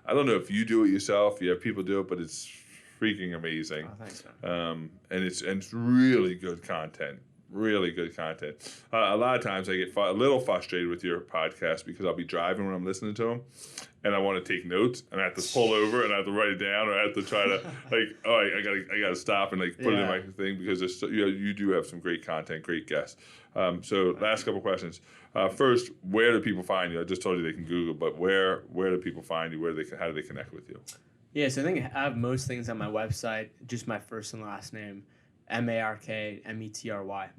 I don't know if you do it yourself. You have people do it, but it's freaking amazing. Oh, thanks, man. And it's really good content. Really good content. A lot of times I get a little frustrated with your podcast because I'll be driving when I'm listening to them, and I want to take notes, and I have to pull over, and I have to write it down, or I have to try to I gotta stop and like put it in my thing because you do have some great content, great guests. So last couple questions. First, where do people find you? I just told you they can Google, but where do people find you? How do they connect with you? Yeah, so I think I have most things on my website, just my first and last name, MARKMETRY,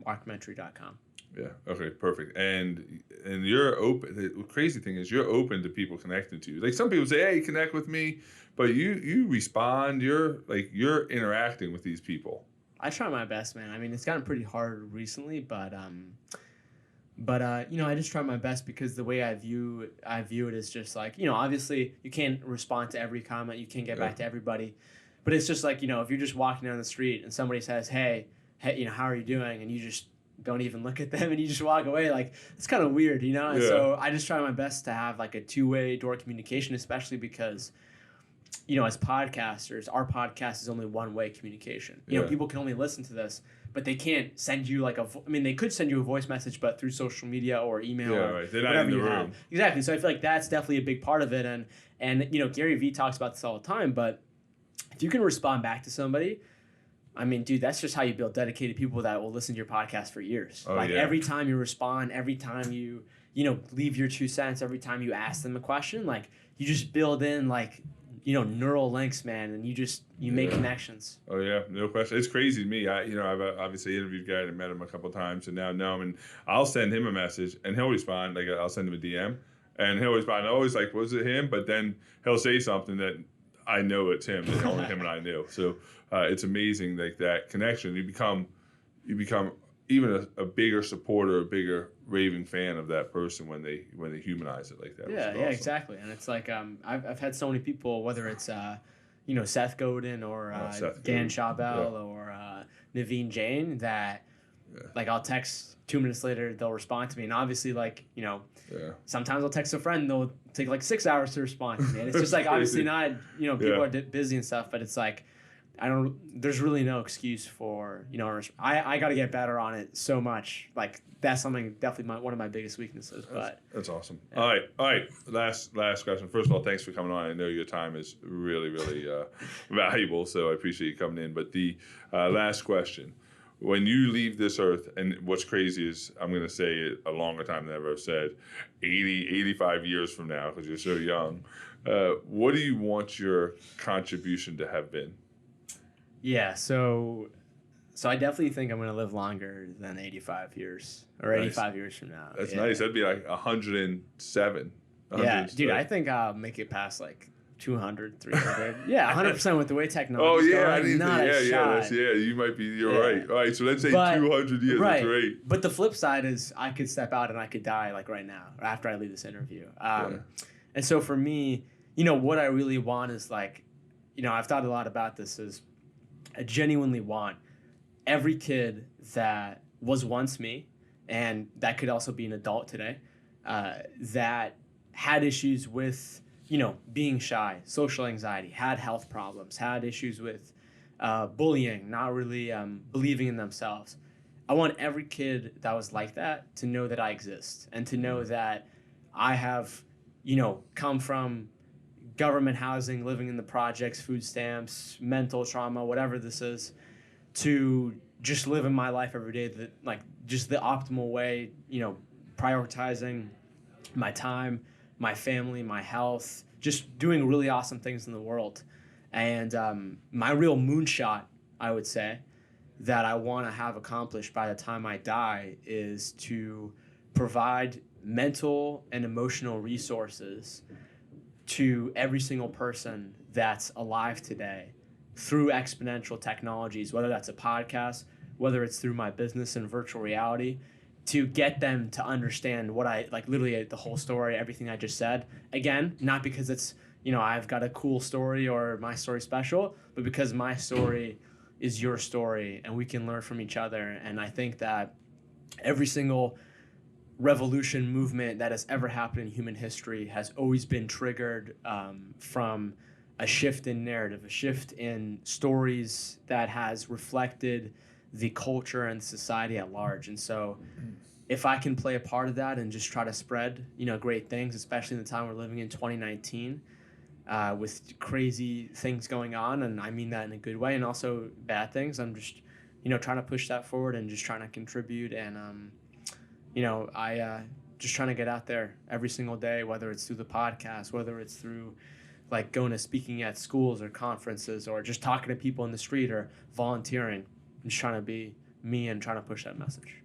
markmetry.com. Yeah. Okay. Perfect. And you're open. The crazy thing is you're open to people connecting to you. Like some people say, "Hey, connect with me," but you respond. You're interacting with these people. I try my best, man. I mean, it's gotten pretty hard recently, but I just try my best because the way I view it is just like, obviously you can't respond to every comment, you can't get back to everybody, but it's just like, if you're just walking down the street and somebody says, hey, how are you doing? And you just don't even look at them and you just walk away, like it's kind of weird, And so I just try my best to have like a two-way door communication, especially because, as podcasters, our podcast is only one-way communication. People can only listen to this, but they can't send you like they could send you a voice message, but through social media or email. Yeah, right. They're not in the room. Exactly. So I feel like that's definitely a big part of it. And Gary Vee talks about this all the time, but if you can respond back to somebody, I mean, dude, that's just how you build dedicated people that will listen to your podcast for years. Every time you respond, every time you leave your 2 cents, every time you ask them a question, like you just build in like, neural links, man, and you make connections. Oh yeah, no question. It's crazy to me. I've obviously interviewed Gary and met him a couple of times, and now know him, and I'll send him a message, and he'll respond. Like I'll send him a DM, and he'll respond. Always like, was it him? But then he'll say something that I know it's him, that only him and I knew. So it's amazing, like that connection. You become even a bigger supporter, a bigger raving fan of that person when they humanize it like that. Yeah, awesome. Exactly. And it's like I've had so many people, whether it's Seth Godin or Dan Chabel or Naveen Jain, that like I'll text 2 minutes later, they'll respond to me, and obviously sometimes I'll text a friend, they'll take like 6 hours to respond to me, and it's just like obviously not people are busy and stuff, but it's like there's really no excuse for, I got to get better on it so much. Like that's something definitely one of my biggest weaknesses, but that's awesome. Yeah. All right. Last question. First of all, thanks for coming on. I know your time is really, really valuable, so I appreciate you coming in. But the last question, when you leave this earth, and what's crazy is I'm going to say it a longer time than I've ever said, 85 years from now, because you're so young, what do you want your contribution to have been? Yeah, so I definitely think I'm going to live longer than 85 years or 85 years from now. That's nice. That'd be like 107. Yeah, dude, I think I'll make it past like 200, 300. Yeah, 100% with the way technology is going. I didn't think, you might be, you're right. All right, so let's say 200 years, right. That's great. But the flip side is I could step out and I could die like right now or after I leave this interview. And so for me, what I really want is like, I've thought a lot about this is I genuinely want every kid that was once me, and that could also be an adult today, that had issues with, being shy, social anxiety, had health problems, had issues with bullying, not really believing in themselves. I want every kid that was like that to know that I exist and to know that I have, come from government housing, living in the projects, food stamps, mental trauma, whatever this is, to just living my life every day, that like just the optimal way, prioritizing my time, my family, my health, just doing really awesome things in the world. And my real moonshot, I would say, that I want to have accomplished by the time I die is to provide mental and emotional resources to every single person that's alive today through exponential technologies, whether that's a podcast, whether it's through my business and virtual reality, to get them to understand what I like, literally the whole story, everything I just said. Again, not because it's, I've got a cool story or my story special, but because my story is your story and we can learn from each other. And I think that every single revolution movement that has ever happened in human history has always been triggered from a shift in narrative, a shift in stories that has reflected the culture and society at large. And so if I can play a part of that and just try to spread, great things, especially in the time we're living in 2019, with crazy things going on, and I mean that in a good way, and also bad things, I'm just, trying to push that forward and just trying to contribute. And, I just trying to get out there every single day, whether it's through the podcast, whether it's through like going to speaking at schools or conferences or just talking to people in the street or volunteering. I'm just trying to be me and trying to push that message.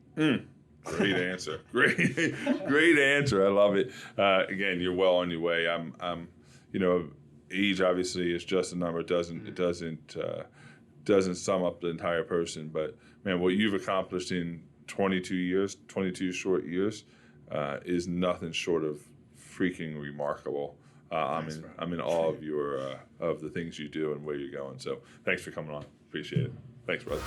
Great answer. Great answer. I love it. Again, you're well on your way. I'm age obviously is just a number. It doesn't sum up the entire person. But man, what you've accomplished in 22 short years, is nothing short of freaking remarkable. I'm in awe of of the things you do and where you're going. So thanks for coming on. Appreciate it. Thanks, brother.